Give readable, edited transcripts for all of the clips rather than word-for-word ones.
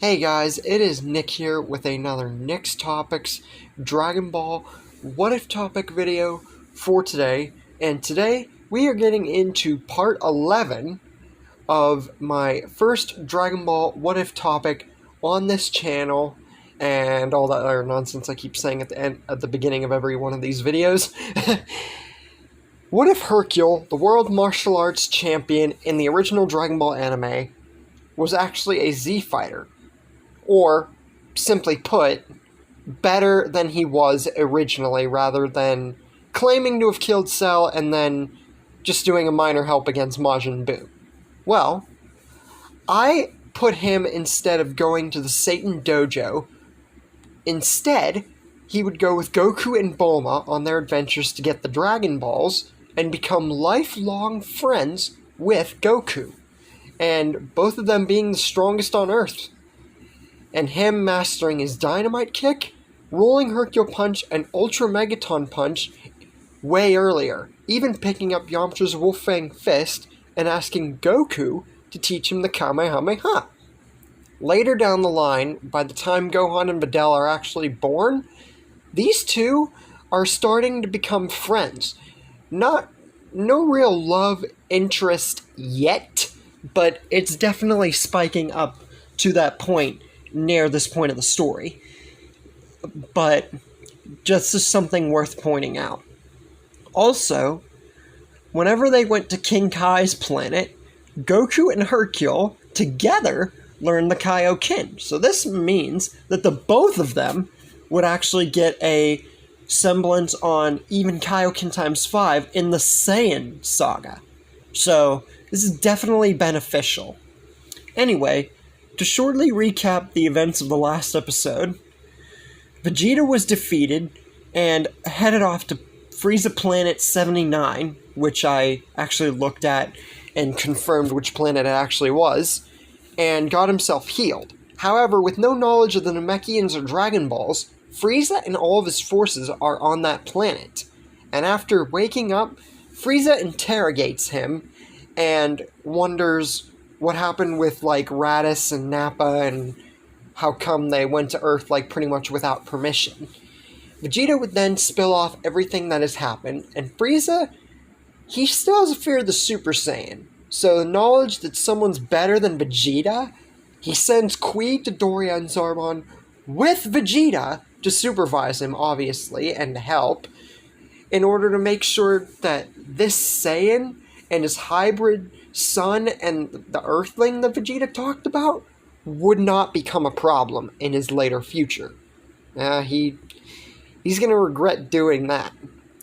Hey guys, it is Nick here with another Nick's Topics Dragon Ball What If Topic video for today. And today we are getting into part 11 of my first Dragon Ball What If topic on this channel and all that other nonsense I keep saying at the beginning of every one of these videos. What if Hercule, the world martial arts champion in the original Dragon Ball anime, was actually a Z fighter? Or, simply put, better than he was originally, rather than claiming to have killed Cell and then just doing a minor help against Majin Buu. Well, I put him, instead of going to the Satan Dojo, instead, he would go with Goku and Bulma on their adventures to get the Dragon Balls and become lifelong friends with Goku. And both of them being the strongest on Earth. And him mastering his Dynamite Kick, Rolling Hercule Punch, and Ultra Megaton Punch way earlier, even picking up Yamcha's Wolfang Fist and asking Goku to teach him the Kamehameha. Later down the line, by the time Gohan and Videl are actually born, these two are starting to become friends. No real love interest yet, but it's definitely spiking up to that point near this point of the story. But just as something worth pointing out. Also, whenever they went to King Kai's planet, Goku and Hercule together learned the Kaioken. So this means that the both of them would actually get a semblance on even Kaioken times 5 in the Saiyan saga. So this is definitely beneficial. Anyway, to shortly recap the events of the last episode, Vegeta was defeated and headed off to Frieza Planet 79, which I actually looked at and confirmed which planet it actually was, and got himself healed. However, with no knowledge of the Namekians or Dragon Balls, Frieza and all of his forces are on that planet. And after waking up, Frieza interrogates him and wonders what happened with, like, Raditz and Nappa and how come they went to Earth, like, pretty much without permission. Vegeta would then spill off everything that has happened, and Frieza, he still has a fear of the Super Saiyan. So the knowledge that someone's better than Vegeta, he sends Kui, Dodoria, and Zarbon with Vegeta to supervise him, obviously, and to help, in order to make sure that this Saiyan and his hybrid son and the Earthling that Vegeta talked about would not become a problem in his later future. He's gonna regret doing that.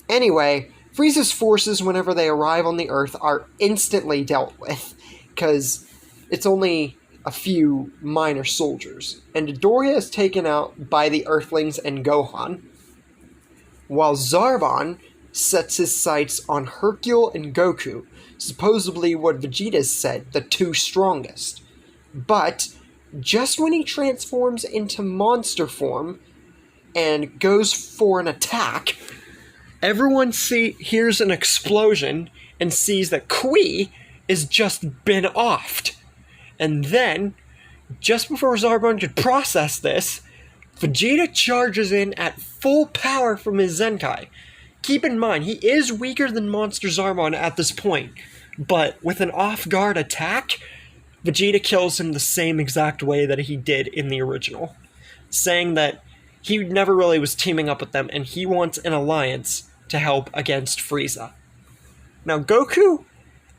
Anyway, Frieza's forces, whenever they arrive on the Earth, are instantly dealt with, because it's only a few minor soldiers, and Dodoria is taken out by the Earthlings and Gohan, while Zarbon sets his sights on Hercule and Goku, supposedly what Vegeta said, the two strongest. But just when he transforms into monster form and goes for an attack, everyone hears an explosion and sees that Kui is just been offed. And then, just before Zarbon could process this, Vegeta charges in at full power from his Zenkai. Keep in mind, he is weaker than Monster Zarbon at this point, but with an off-guard attack, Vegeta kills him the same exact way that he did in the original, saying that he never really was teaming up with them, and he wants an alliance to help against Frieza. Now, Goku,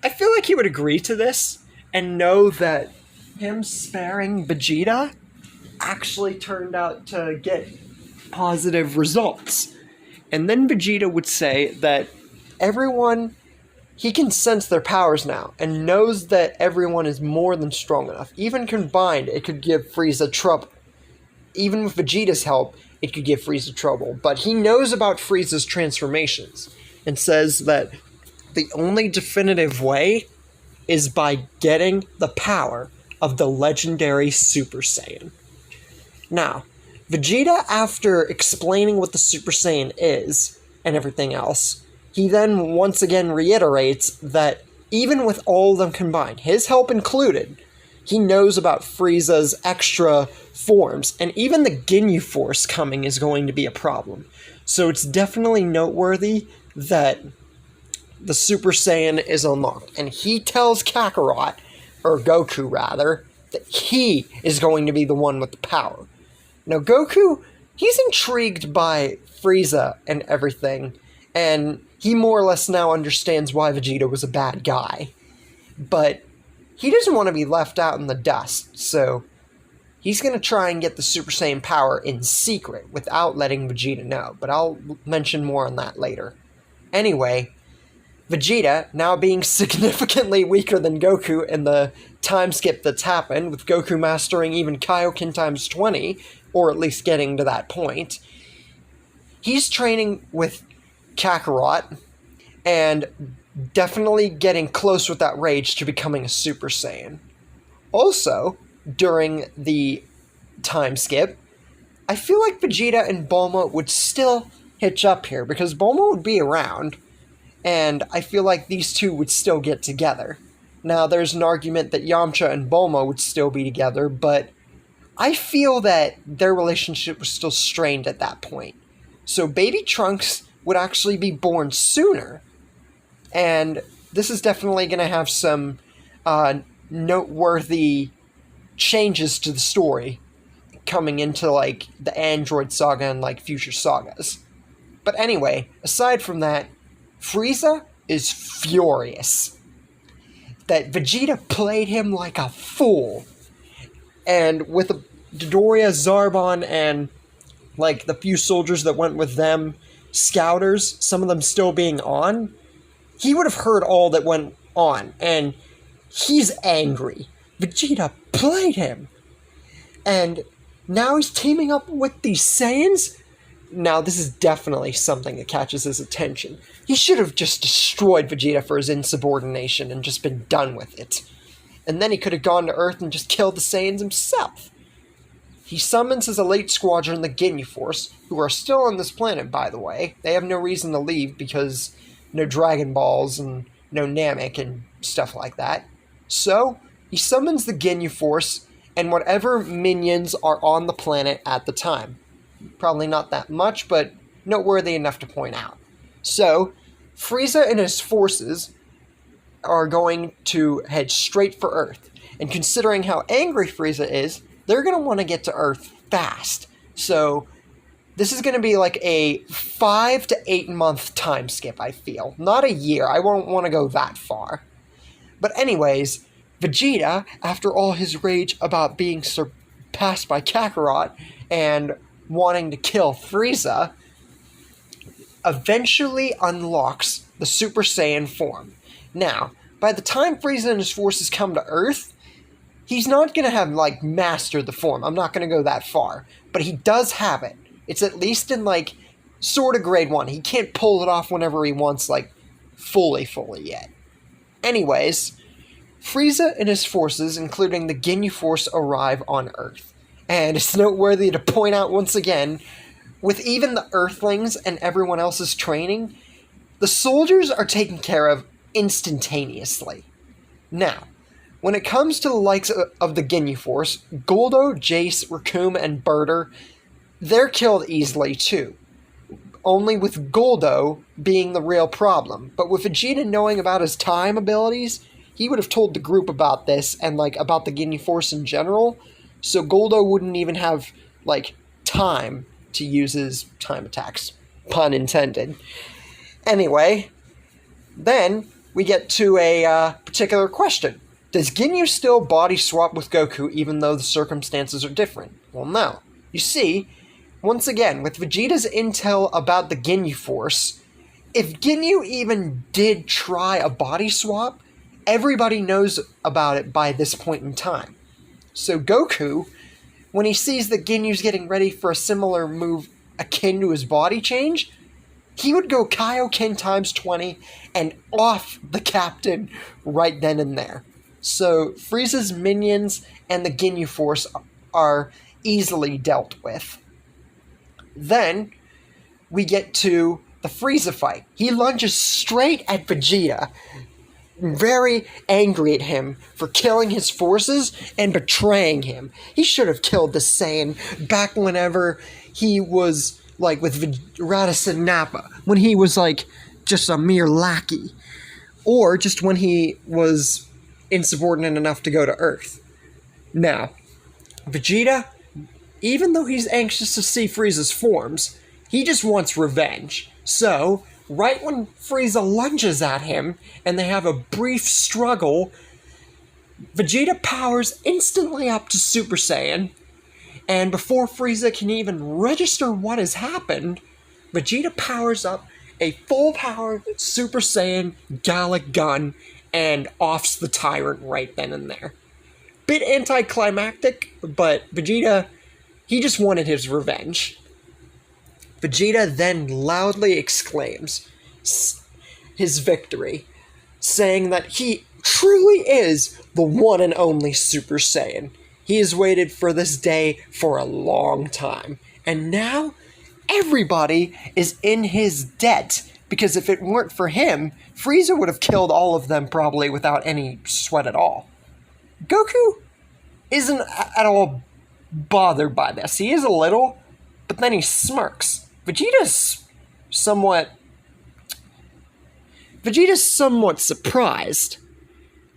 I feel like he would agree to this, and know that him sparing Vegeta actually turned out to get positive results. And then Vegeta would say that everyone, he can sense their powers now, and knows that everyone is more than strong enough. Even combined, it could give Frieza trouble. Even with Vegeta's help, it could give Frieza trouble. But he knows about Frieza's transformations, and says that the only definitive way is by getting the power of the legendary Super Saiyan. Now, Vegeta, after explaining what the Super Saiyan is, and everything else, he then once again reiterates that even with all of them combined, his help included, he knows about Frieza's extra forms, and even the Ginyu Force coming is going to be a problem. So it's definitely noteworthy that the Super Saiyan is unlocked, and he tells Kakarot, or Goku rather, that he is going to be the one with the power. Now Goku, he's intrigued by Frieza and everything, and he more or less now understands why Vegeta was a bad guy. But he doesn't want to be left out in the dust, so he's going to try and get the Super Saiyan power in secret without letting Vegeta know, but I'll mention more on that later. Anyway, Vegeta, now being significantly weaker than Goku in the time skip that's happened, with Goku mastering even Kaioken times 20, or at least getting to that point, he's training with Kakarot, and definitely getting close with that rage to becoming a Super Saiyan. Also, during the time skip, I feel like Vegeta and Bulma would still hitch up here, because Bulma would be around, and I feel like these two would still get together. Now, there's an argument that Yamcha and Bulma would still be together, but I feel that their relationship was still strained at that point. So baby Trunks would actually be born sooner, and this is definitely going to have some noteworthy changes to the story coming into, like, the Android saga and, like, future sagas. But anyway, aside from that, Frieza is furious that Vegeta played him like a fool. And with Dodoria, Zarbon, and, like, the few soldiers that went with them, scouters, some of them still being on, he would have heard all that went on, and he's angry. Vegeta played him. And now he's teaming up with these Saiyans? Now, this is definitely something that catches his attention. He should have just destroyed Vegeta for his insubordination and just been done with it. And then he could have gone to Earth and just killed the Saiyans himself. He summons his elite squadron, the Ginyu Force, who are still on this planet, by the way. They have no reason to leave because no Dragon Balls and no Namek and stuff like that. So, he summons the Ginyu Force and whatever minions are on the planet at the time. Probably not that much, but noteworthy enough to point out. So, Frieza and his forces are going to head straight for Earth. And considering how angry Frieza is, they're going to want to get to Earth fast. So, this is going to be like a 5 to 8 month time skip, I feel. Not a year. I won't want to go that far. But anyways, Vegeta, after all his rage about being surpassed by Kakarot and wanting to kill Frieza, eventually unlocks the Super Saiyan form. Now, by the time Frieza and his forces come to Earth, he's not going to have, like, mastered the form. I'm not going to go that far. But he does have it. It's at least in, like, sort of grade 1. He can't pull it off whenever he wants, like, fully yet. Anyways, Frieza and his forces, including the Ginyu Force, arrive on Earth. And it's noteworthy to point out once again, with even the Earthlings and everyone else's training, the soldiers are taken care of instantaneously. Now, when it comes to the likes of the Ginyu Force, Guldo, Jace, Recoome, and Birder, they're killed easily too. Only with Guldo being the real problem. But with Vegeta knowing about his time abilities, he would have told the group about this and, like, about the Ginyu Force in general, so Guldo wouldn't even have, like, time to use his time attacks. Pun intended. Anyway, then we get to a particular question. Does Ginyu still body swap with Goku even though the circumstances are different? Well, no. You see, once again, with Vegeta's intel about the Ginyu Force, if Ginyu even did try a body swap, everybody knows about it by this point in time. So Goku, when he sees that Ginyu's getting ready for a similar move akin to his body change, he would go Kaioken times 20 and off the captain right then and there. So Frieza's minions and the Ginyu Force are easily dealt with. Then we get to the Frieza fight. He lunges straight at Vegeta, very angry at him for killing his forces and betraying him. He should have killed the Saiyan back whenever he was, like, with Radisson Nappa, when he was, like, just a mere lackey. Or just when he was insubordinate enough to go to Earth. Now, Vegeta, even though he's anxious to see Frieza's forms, he just wants revenge. So, right when Frieza lunges at him, and they have a brief struggle, Vegeta powers instantly up to Super Saiyan, and before Frieza can even register what has happened, Vegeta powers up a full-powered Super Saiyan Gallic gun and offs the Tyrant right then and there. Bit anticlimactic, but Vegeta, he just wanted his revenge. Vegeta then loudly exclaims his victory, saying that he truly is the one and only Super Saiyan. He has waited for this day for a long time, and now everybody is in his debt, because if it weren't for him, Frieza would have killed all of them probably without any sweat at all. Goku isn't at all bothered by this. He is a little, but then he smirks. Vegeta's somewhat surprised.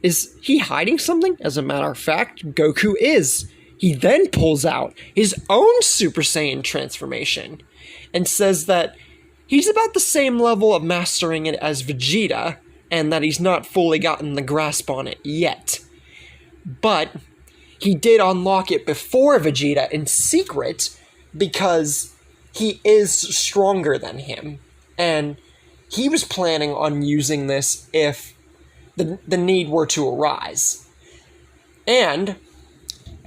Is he hiding something? As a matter of fact, Goku is. He then pulls out his own Super Saiyan transformation and says that he's about the same level of mastering it as Vegeta, and that he's not fully gotten the grasp on it yet. But he did unlock it before Vegeta in secret because he is stronger than him, and he was planning on using this if the need were to arise. And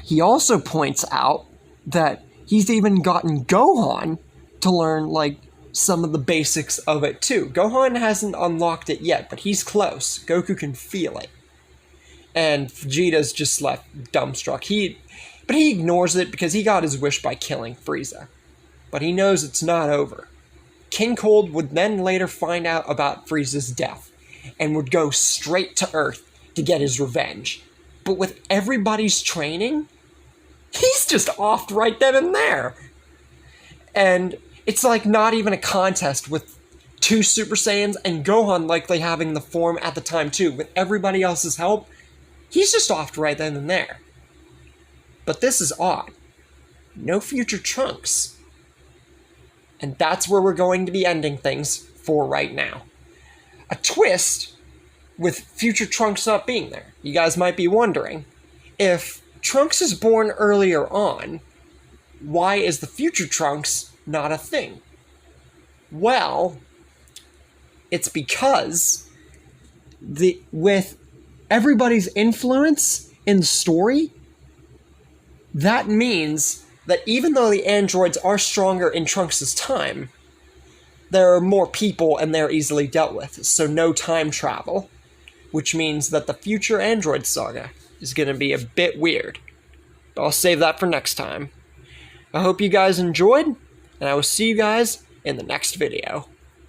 he also points out that he's even gotten Gohan to learn, like, some of the basics of it too. Gohan hasn't unlocked it yet, but he's close. Goku can feel it. And Vegeta's just left dumbstruck. But he ignores it because he got his wish by killing Frieza. But he knows it's not over. King Cold would then later find out about Frieza's death, and would go straight to Earth to get his revenge. But with everybody's training, he's just offed right then and there. And it's like not even a contest with two Super Saiyans and Gohan likely having the form at the time too. With everybody else's help, he's just offed right then and there. But this is odd. No future Trunks. And that's where we're going to be ending things for right now. A twist with future Trunks not being there. You guys might be wondering, if Trunks is born earlier on, why is the future Trunks not a thing? Well, it's because with everybody's influence in the story, that means that even though the androids are stronger in Trunks' time, there are more people and they're easily dealt with, so no time travel, which means that the future android saga is going to be a bit weird. But I'll save that for next time. I hope you guys enjoyed, and I will see you guys in the next video.